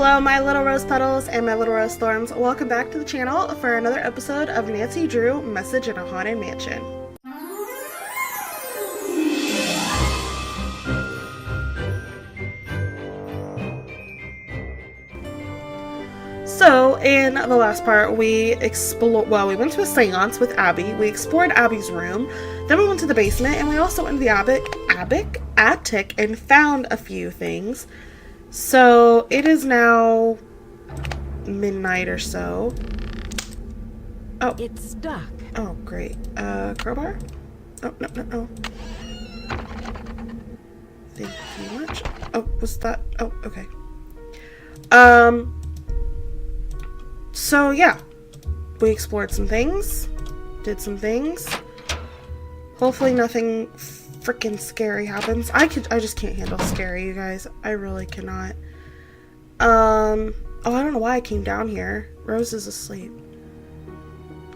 Hello my little rose petals and my little rose thorns. Welcome back to the channel for another episode of Nancy Drew Message in a Haunted Mansion. So in the last part we went to a seance with Abby. We explored Abby's room, then we went to the basement, and we also went to the attic and found a few things. So it is now midnight or so. Oh, it's stuck. Oh, great. Crowbar? Oh, no. Thank you much. Oh, was that? Oh, okay. So yeah, we explored some things, did some things. Hopefully nothing freaking scary happens. I just can't handle scary, you guys. I really cannot. Oh, I don't know why I came down here. Rose is asleep.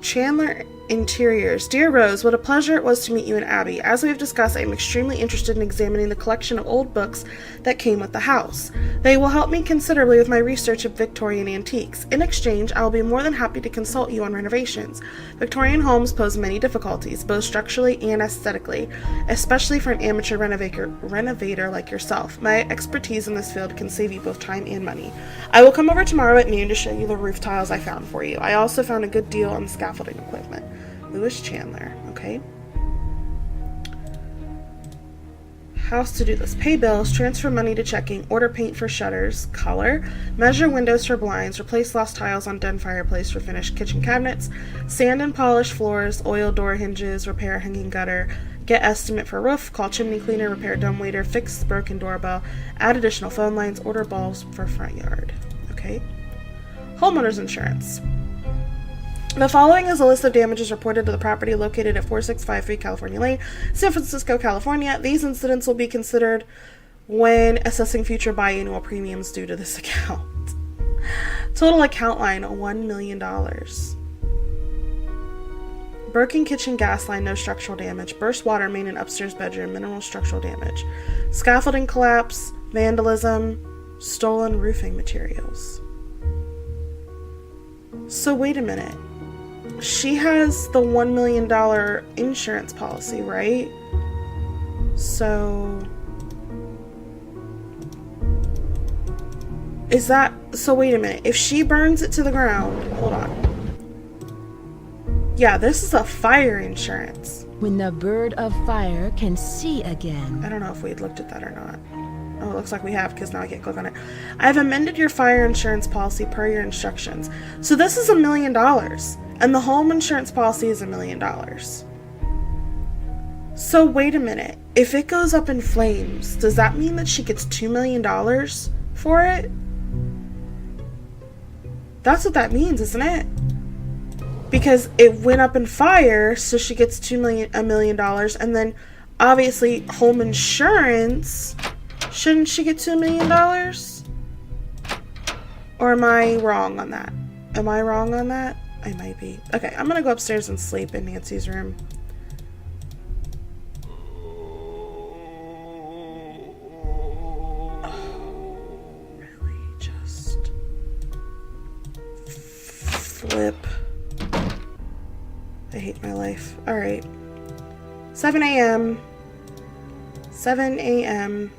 Chandler Interiors. Dear Rose, what a pleasure it was to meet you and Abby. As we have discussed, I am extremely interested in examining the collection of old books that came with the house. They will help me considerably with my research of Victorian antiques. In exchange, I will be more than happy to consult you on renovations. Victorian homes pose many difficulties, both structurally and aesthetically, especially for an amateur renovator like yourself. My expertise in this field can save you both time and money. I will come over tomorrow at noon to show you the roof tiles I found for you. I also found a good deal on scaffolding equipment. Lewis Chandler, okay. House to do this. Pay bills, transfer money to checking, order paint for shutters, color, measure windows for blinds, replace lost tiles on done fireplace for finished kitchen cabinets, sand and polish floors, oil door hinges, repair hanging gutter, get estimate for roof, call chimney cleaner, repair dumbwaiter, fix broken doorbell, add additional phone lines, order bulbs for front yard, okay. Homeowners insurance. The following is a list of damages reported to the property located at 4653 California Lane, San Francisco, California. These incidents will be considered when assessing future biannual premiums due to this account. Total account line, $1 million. Broken kitchen gas line, no structural damage. Burst water main in upstairs bedroom, minimal structural damage. Scaffolding collapse, vandalism, stolen roofing materials. So wait a minute. She has the $1 million insurance policy, right? So wait a minute. If she burns it to the ground, hold on. Yeah, this is a fire insurance. When the bird of fire can see again. I don't know if we'd looked at that or not. Oh, it looks like we have, because now I can't click on it. I have amended your fire insurance policy per your instructions. So this is $1 million. And the home insurance policy is $1 million. So wait a minute. If it goes up in flames, does that mean that she gets $2 million for it? That's what that means, isn't it? Because it went up in fire, so she gets $1 million, and then obviously home insurance, shouldn't she get $2 million? Or am I wrong on that? Am I wrong on that? I might be. Okay, I'm gonna go upstairs and sleep in Nancy's room. Oh, really? Just flip. I hate my life. Alright. 7 a.m. 7 a.m.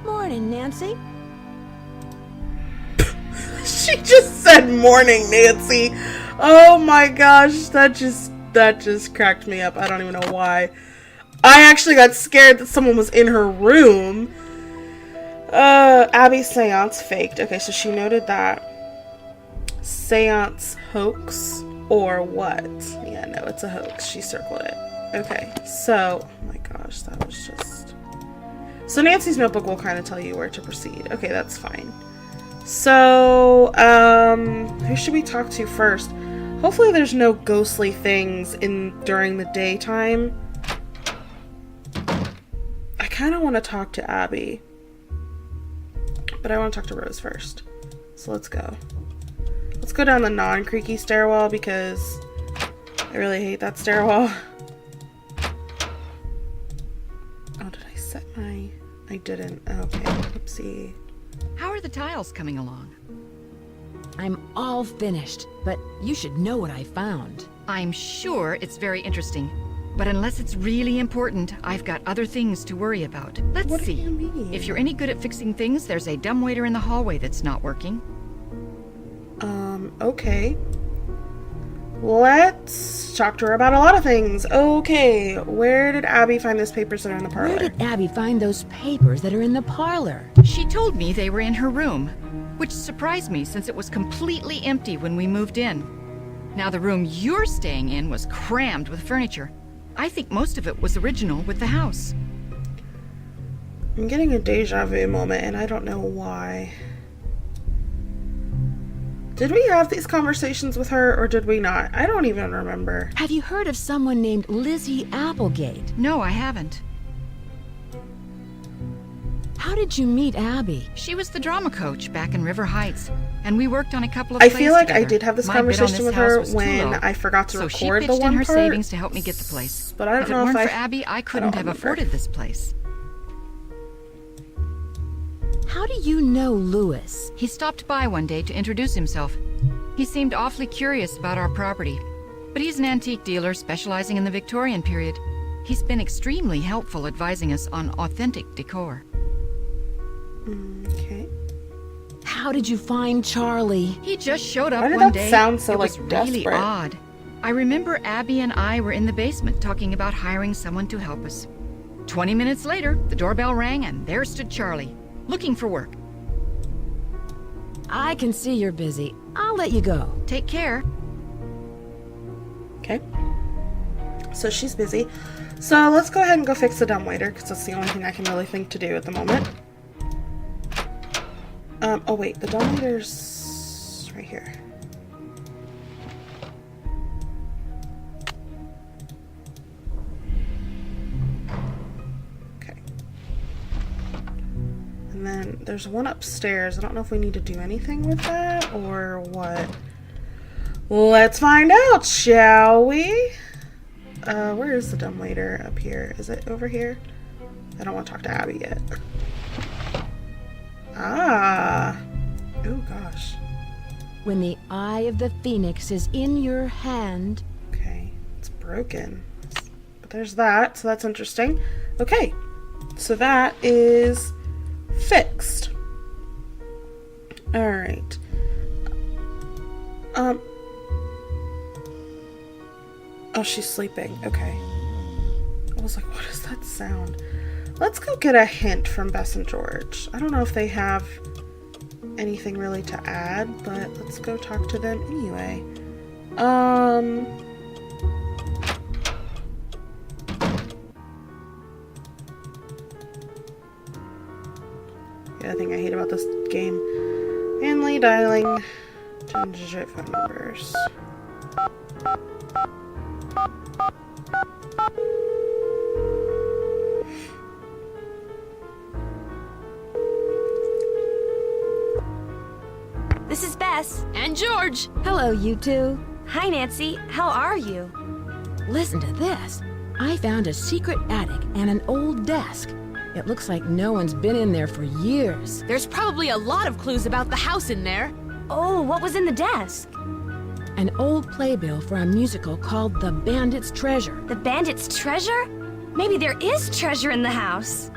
Morning, Nancy. She just said morning, Nancy. Oh my gosh, that just cracked me up. I don't even know why. I actually got scared that someone was in her room. Abby's seance faked. Okay, so she noted that. Seance hoax or what? Yeah, no, it's a hoax. She circled it. Okay, so, oh my gosh, that was just... So Nancy's notebook will kind of tell you where to proceed. Okay, that's fine. So, who should we talk to first? Hopefully there's no ghostly things during the daytime. I kind of want to talk to Abby, but I want to talk to Rose first. So let's go. Let's go down the non-creaky stairwell because I really hate that stairwell. Oh, did I set my... I didn't. Okay, oopsie. How are the tiles coming along? I'm all finished, but you should know what I found. I'm sure it's very interesting, but unless it's really important, I've got other things to worry about. Let's What do see. you mean? If you're any good at fixing things, there's a dumbwaiter in the hallway that's not working. Okay. Let's talk to her about a lot of things. Okay, where did Abby find those papers that are in the parlor? Where did Abby find those papers that are in the parlor? She told me they were in her room, which surprised me since it was completely empty when we moved in. Now the room you're staying in was crammed with furniture. I think most of it was original with the house. I'm getting a deja vu moment, and I don't know why. Did we have these conversations with her, or did we not? I don't even remember. Have you heard of someone named Lizzie Applegate? No, I haven't. How did you meet Abby? She was the drama coach back in River Heights, and we worked on a couple of I plays feel like together. I did have this My bid on conversation this with house her was too when low, I forgot to so she record pitched the one in her part, savings to help me get the place. but I don't if know it if weren't I... for Abby, I couldn't have remember. afforded this place. How do you know Louis? He stopped by one day to introduce himself. He seemed awfully curious about our property, but he's an antique dealer specializing in the Victorian period. He's been extremely helpful advising us on authentic decor. Okay. How did you find Charlie? He just showed up Why did one that day. sound so, it was like, really desperate? odd. I remember Abby and I were in the basement talking about hiring someone to help us. 20 minutes later, the doorbell rang and there stood Charlie, looking for work. I can see you're busy. I'll let you go. Take care. Okay. So she's busy. So let's go ahead and go fix the dumbwaiter, because that's the only thing I can really think to do at the moment. Oh wait, the dumbwaiter's right here. Okay. And then there's one upstairs. I don't know if we need to do anything with that or what. Let's find out, shall we? Where is the dumbwaiter? Up here. Is it over here? I don't want to talk to Abby yet. Ah. Oh gosh. When the eye of the phoenix is in your hand... Okay. It's broken. But there's that, so that's interesting. Okay. So that is fixed. Alright. Oh, she's sleeping. Okay. I was like, what is that sound? Let's go get a hint from Bess and George. I don't know if they have anything really to add, but let's go talk to them anyway. The other thing I hate about this game. Manually dialing 10-digit phone numbers. This is Bess. And George! Hello, you two. Hi, Nancy. How are you? Listen to this. I found a secret attic and an old desk. It looks like no one's been in there for years. There's probably a lot of clues about the house in there. Oh, what was in the desk? An old playbill for a musical called The Bandit's Treasure. The bandit's treasure? Maybe there is treasure in the house.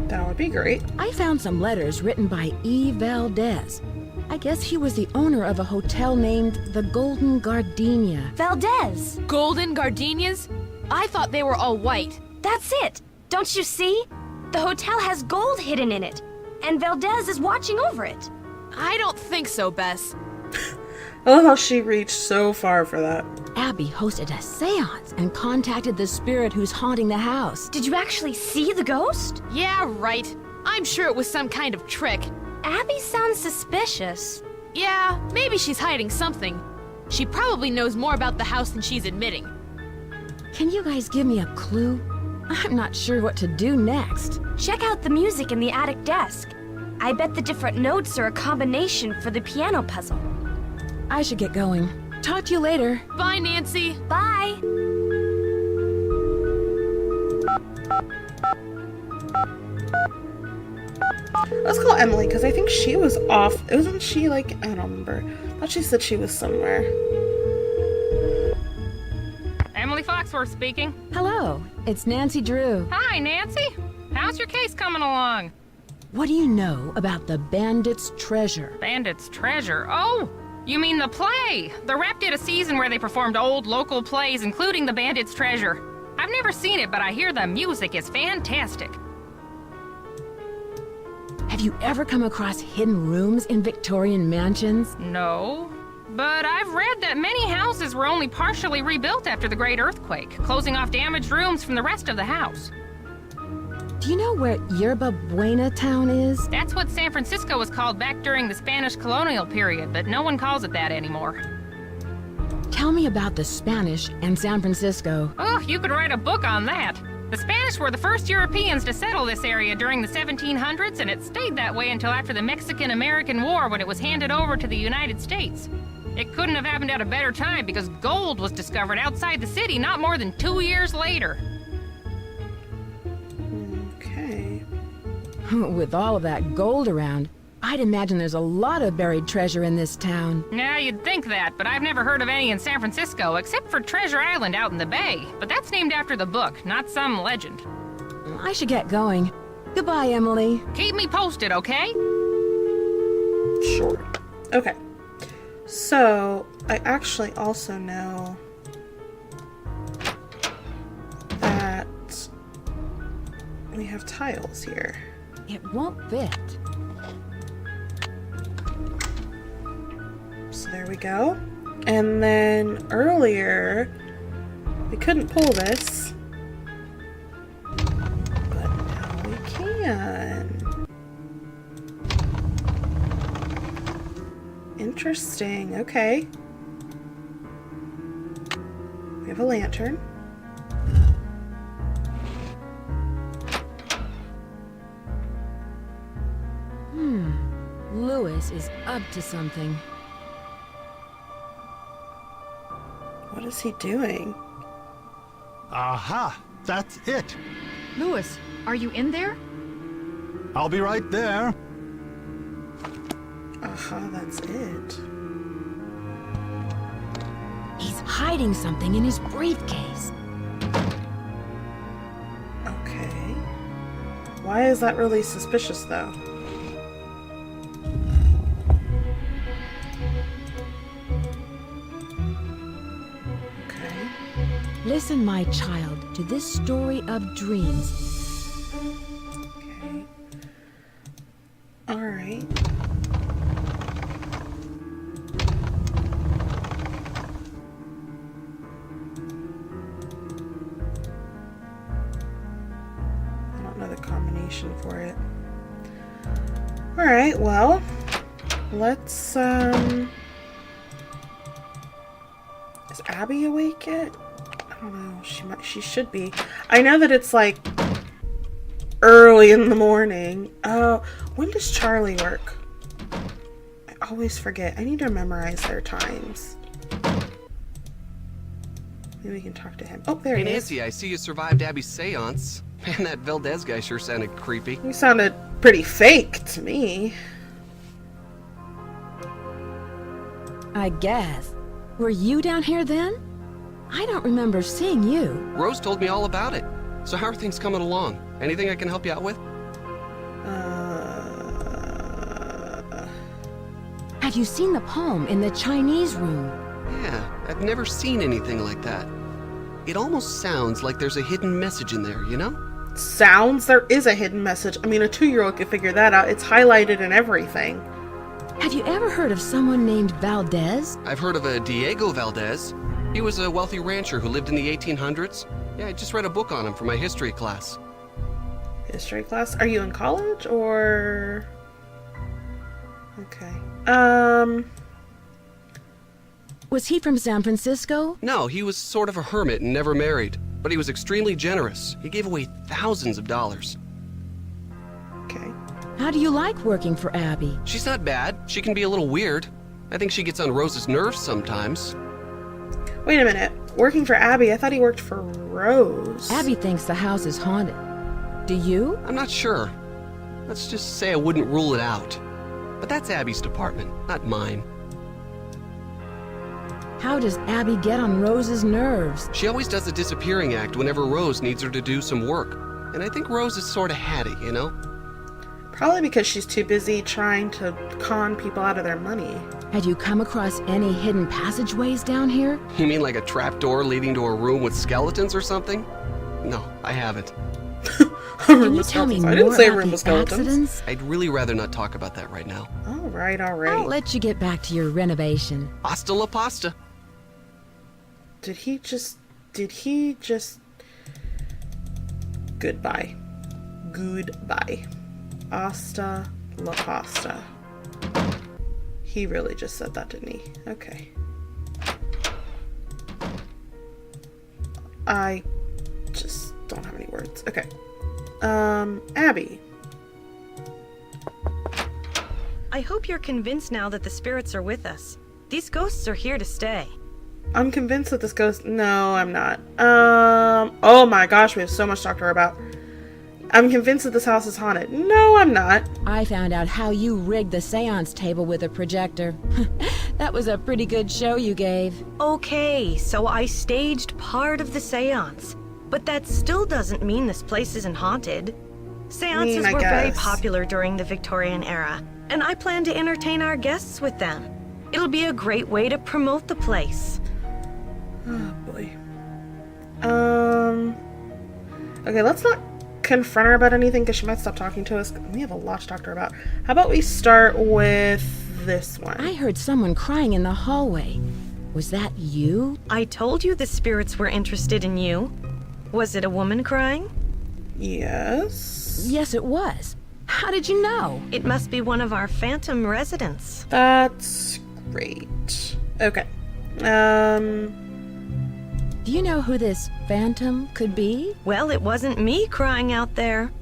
That would be great. I found some letters written by E. Valdez. I guess he was the owner of a hotel named the Golden Gardenia. Valdez. Golden gardenias? I thought they were all white. That's it. Don't you see? The hotel has gold hidden in it, and Valdez is watching over it. I don't think so, Bess. I love how she reached so far for that. Abby hosted a seance and contacted the spirit who's haunting the house. Did you actually see the ghost? Yeah, right. I'm sure it was some kind of trick. Abby sounds suspicious. Yeah, maybe she's hiding something. She probably knows more about the house than she's admitting. Can you guys give me a clue? I'm not sure what to do next. Check out the music in the attic desk. I bet the different notes are a combination for the piano puzzle. I should get going. Talk to you later. Bye, Nancy. Bye. Let's call Emily, because I think she was off. Wasn't she like, I don't remember. I thought she said she was somewhere. Emily Foxworth speaking. Hello, it's Nancy Drew. Hi, Nancy. How's your case coming along? What do you know about the Bandit's Treasure? Bandit's Treasure? Oh, you mean the play. The Rep did a season where they performed old local plays, including the Bandit's Treasure. I've never seen it, but I hear the music is fantastic. Have you ever come across hidden rooms in Victorian mansions? No, but I've read that many houses were only partially rebuilt after the Great Earthquake, closing off damaged rooms from the rest of the house. Do you know where Yerba Buena town is? That's what San Francisco was called back during the Spanish colonial period, but no one calls it that anymore. Tell me about the Spanish and San Francisco. Oh, you could write a book on that. The Spanish were the first Europeans to settle this area during the 1700s, and it stayed that way until after the Mexican-American War when it was handed over to the United States. It couldn't have happened at a better time because gold was discovered outside the city not more than 2 years later. Okay. With all of that gold around, I'd imagine there's a lot of buried treasure in this town. Yeah, you'd think that, but I've never heard of any in San Francisco, except for Treasure Island out in the bay. But that's named after the book, not some legend. I should get going. Goodbye, Emily. Keep me posted, okay? Sure. Okay. So, I actually also know that we have tiles here. It won't fit. So there we go. And then earlier, we couldn't pull this, but now we can. Interesting. Okay. We have a lantern. Lewis is up to something. What is he doing? Aha! That's it! Louis, are you in there? I'll be right there. Aha, that's it. He's hiding something in his briefcase. Okay. Why is that really suspicious, though? Okay. Listen, my child, to this story of dreams. Okay. Alright. I don't know the combination for it. Alright, well, let's, is Abby awake yet? I don't know. She should be. I know that it's like early in the morning. Oh, when does Charlie work? I always forget. I need to memorize their times. Maybe we can talk to him. Oh, there Hey he is. Nancy, I see you survived Abby's seance. Man, that Valdez guy sure sounded creepy. You sounded pretty fake to me. I guess. Were you down here then? I don't remember seeing you. Rose told me all about it. So how are things coming along? Anything I can help you out with? Have you seen the poem in the Chinese room? Yeah, I've never seen anything like that. It almost sounds like there's a hidden message in there, you know? Sounds? There is a hidden message. I mean, a 2-year-old could figure that out. It's highlighted and everything. Have you ever heard of someone named Valdez? I've heard of a Diego Valdez. He was a wealthy rancher who lived in the 1800s. Yeah, I just read a book on him for my history class. History class? Are you in college or... Okay. Was he from San Francisco? No, he was sort of a hermit and never married. But he was extremely generous. He gave away thousands of dollars. Okay. How do you like working for Abby? She's not bad. She can be a little weird. I think she gets on Rose's nerves sometimes. Wait a minute. Working for Abby? I thought he worked for Rose. Abby thinks the house is haunted. Do you? I'm not sure. Let's just say I wouldn't rule it out. But that's Abby's department, not mine. How does Abby get on Rose's nerves? She always does a disappearing act whenever Rose needs her to do some work. And I think Rose is sort of hatty, you know? Probably because she's too busy trying to con people out of their money. Had you come across any hidden passageways down here? You mean like a trapdoor leading to a room with skeletons or something? No, I haven't. Can you tell me more I didn't say about room the with skeletons. accidents? I'd really rather not talk about that right now. All right, all I'll right. let you get back to your renovation. Hasta la pasta. Did he just... Goodbye. Goodbye. Hasta la pasta. He really just said that, didn't he? Okay. I just don't have any words. Okay. Abby. I hope you're convinced now that the spirits are with us. These ghosts are here to stay. I'm convinced that this ghost... No, I'm not. Oh my gosh, we have so much to talk to her about. I'm convinced that this house is haunted. No, I'm not. I found out how you rigged the seance table with a projector. That was a pretty good show you gave. Okay, so I staged part of the seance. But that still doesn't mean this place isn't haunted. Seances I were very guess. popular during the Victorian era, and I plan to entertain our guests with them. It'll be a great way to promote the place. Oh boy. Okay, let's not confront her about anything because she might stop talking to us. We have a lot to talk to her about. How about we start with this one? I heard someone crying in the hallway. Was that you? I told you the spirits were interested in you. Was it a woman crying? Yes. Yes, it was. How did you know? It must be one of our phantom residents. That's great. Okay. Do you know who this phantom could be? Well, it wasn't me crying out there.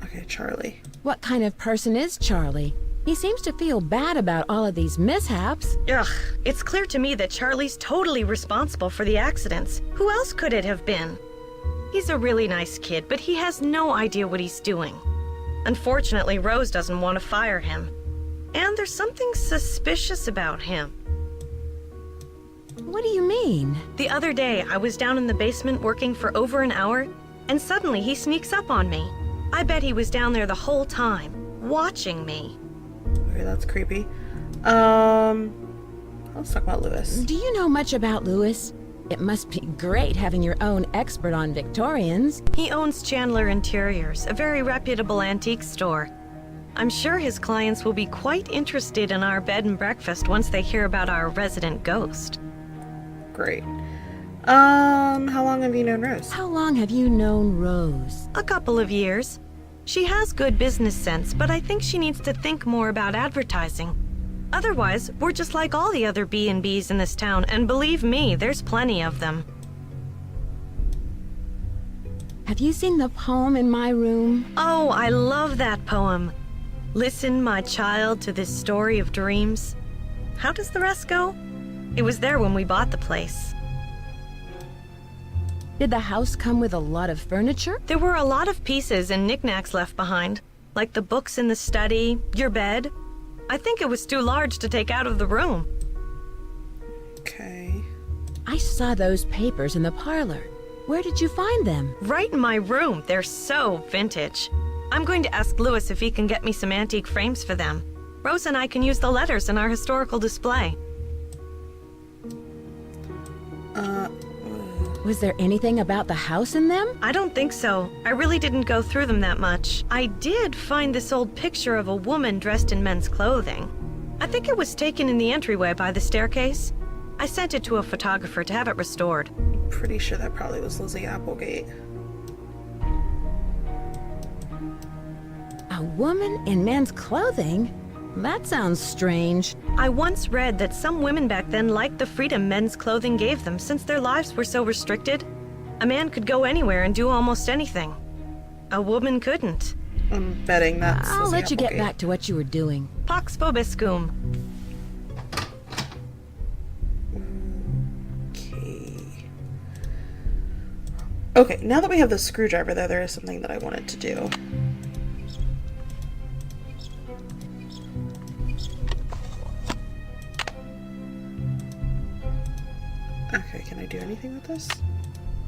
Okay, Charlie. What kind of person is Charlie? He seems to feel bad about all of these mishaps. Ugh, it's clear to me that Charlie's totally responsible for the accidents. Who else could it have been? He's a really nice kid, but he has no idea what he's doing. Unfortunately, Rose doesn't want to fire him. And there's something suspicious about him. What do you mean? The other day, I was down in the basement working for over an hour, and suddenly he sneaks up on me. I bet he was down there the whole time, watching me. Okay, that's creepy. Let's talk about Lewis. Do you know much about Lewis? It must be great having your own expert on Victorians. He owns Chandler Interiors, a very reputable antique store. I'm sure his clients will be quite interested in our bed and breakfast once they hear about our resident ghost. Great. How long have you known Rose? How long have you known Rose? A couple of years. She has good business sense, but I think she needs to think more about advertising. Otherwise, we're just like all the other B&Bs in this town, and believe me, there's plenty of them. Have you seen the poem in my room? Oh, I love that poem. Listen, my child, to this story of dreams. How does the rest go? It was there when we bought the place. Did the house come with a lot of furniture? There were a lot of pieces and knickknacks left behind, like the books in the study, your bed. I think it was too large to take out of the room. Okay. I saw those papers in the parlor. Where did you find them? Right in my room. They're so vintage. I'm going to ask Lewis if he can get me some antique frames for them. Rose and I can use the letters in our historical display. Was there anything about the house in them? I don't think so. I really didn't go through them that much. I did find this old picture of a woman dressed in men's clothing. I think it was taken in the entryway by the staircase. I sent it to a photographer to have it restored. Pretty sure that probably was Lizzie Applegate. A woman in men's clothing? That sounds strange. I once read that some women back then liked the freedom men's clothing gave them since their lives were so restricted. A man could go anywhere and do almost anything. A woman couldn't. I'm betting that's I'll Lizzie let you get Applegate. back to what you were doing. Pax vobiscum. Okay, now that we have the screwdriver there is something that I wanted to do. Okay, can I do anything with this?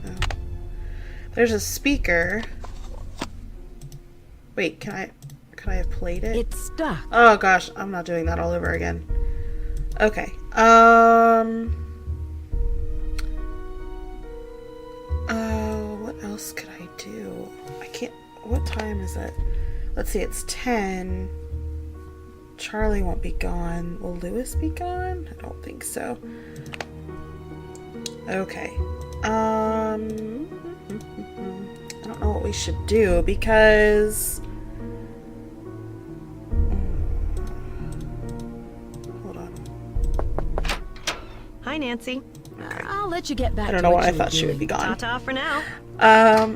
No. There's a speaker. Wait, can I have played it? It's stuck. Oh gosh, I'm not doing that all over again. Okay. What else could I do? I can't. What time is it? Let's see, it's 10. Charlie won't be gone. Will Lewis be gone? I don't think so. Okay. I don't know what we should do because... Hold on. Hi, Nancy. I'll let you get back I don't to know what why I you thought were she would doing. be gone. Ta-ta for now.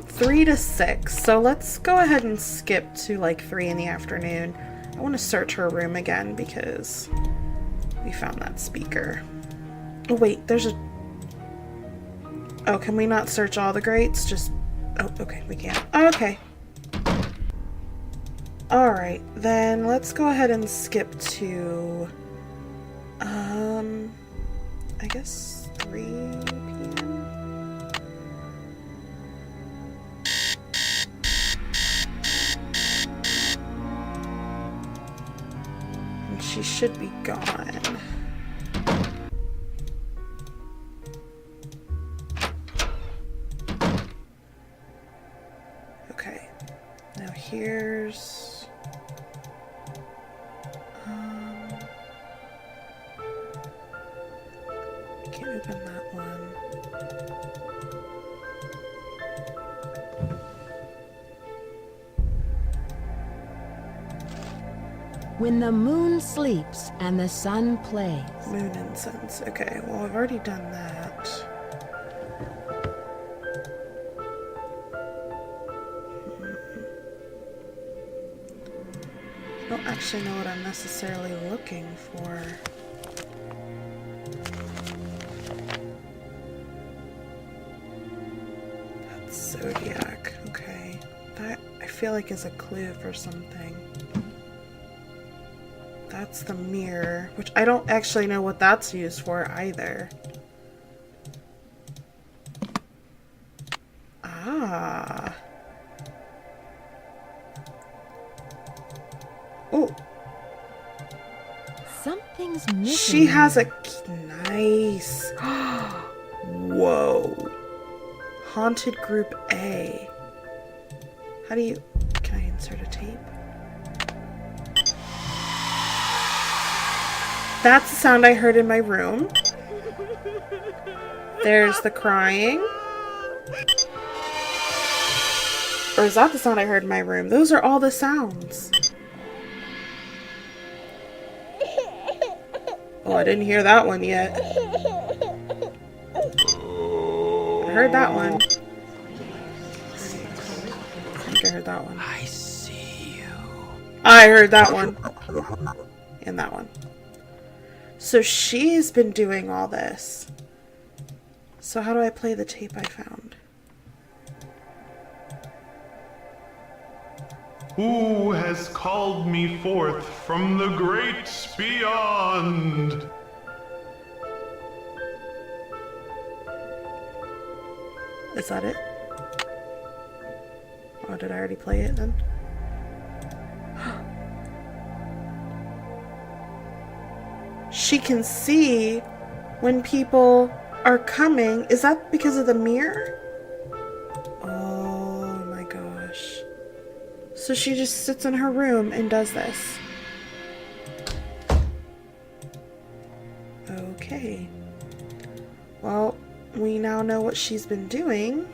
3 to 6. So let's go ahead and skip to like 3 in the afternoon. I want to search her room again because we found that speaker. Oh wait, there's a... Oh, can we not search all the grates? Just... Oh, okay, we can. Okay. Alright, then let's go ahead and skip to... I guess 3 p.m.? And she should be gone. Okay, now here's... I can't open that one. When the moon sleeps and the sun plays. Moon incense. Okay, well, I've already done that. I don't actually know what I'm necessarily looking for. That's Zodiac. Okay. That, I feel like, is a clue for something. That's the mirror, which I don't actually know what that's used for either. Ah. Oh. Something's missing. She has a nice. Whoa. Haunted Group A. How do you... Can I insert a tape? That's the sound I heard in my room. There's the crying. Or is that the sound I heard in my room? Those are all the sounds. Oh, I didn't hear that one yet. I heard that one. I think I heard that one. I see you. I heard that one. And that one. So she's been doing all this. So how do I play the tape I found? Who has called me forth from the great beyond? Is that it? Oh, did I already play it then? She can see when people are coming. Is that because of the mirror? Oh my gosh. So she just sits in her room and does this. Okay. Well, we now know what she's been doing.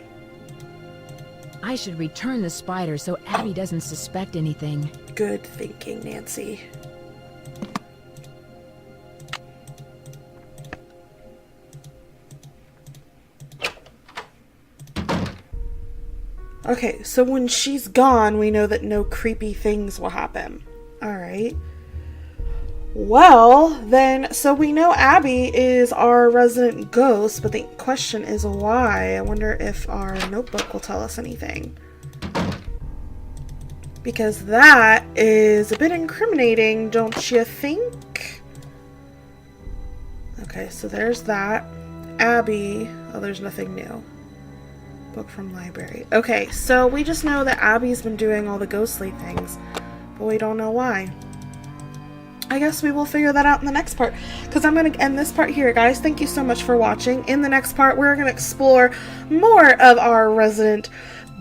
I should return the spider so Abby doesn't suspect anything. Good thinking, Nancy. Okay, so when she's gone, we know that no creepy things will happen. Alright. Well, then, so we know Abby is our resident ghost, but the question is why? I wonder if our notebook will tell us anything. Because that is a bit incriminating, don't you think? Okay, so there's that. Abby. Oh, there's nothing new. Book from library. Okay, so we just know that Abby's been doing all the ghostly things, but we don't know why. I guess we will figure that out in the next part, because I'm going to end this part here, guys. Thank you so much for watching. In the next part, we're going to explore more of our resident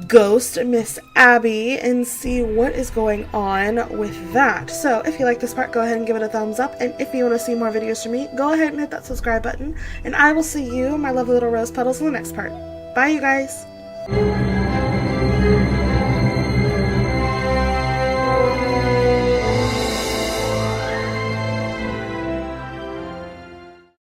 ghost, Miss Abby, and see what is going on with that. So if you like this part, go ahead and give it a thumbs up, and if you want to see more videos from me, go ahead and hit that subscribe button, and I will see you, my lovely little rose petals, in the next part. Bye, you guys!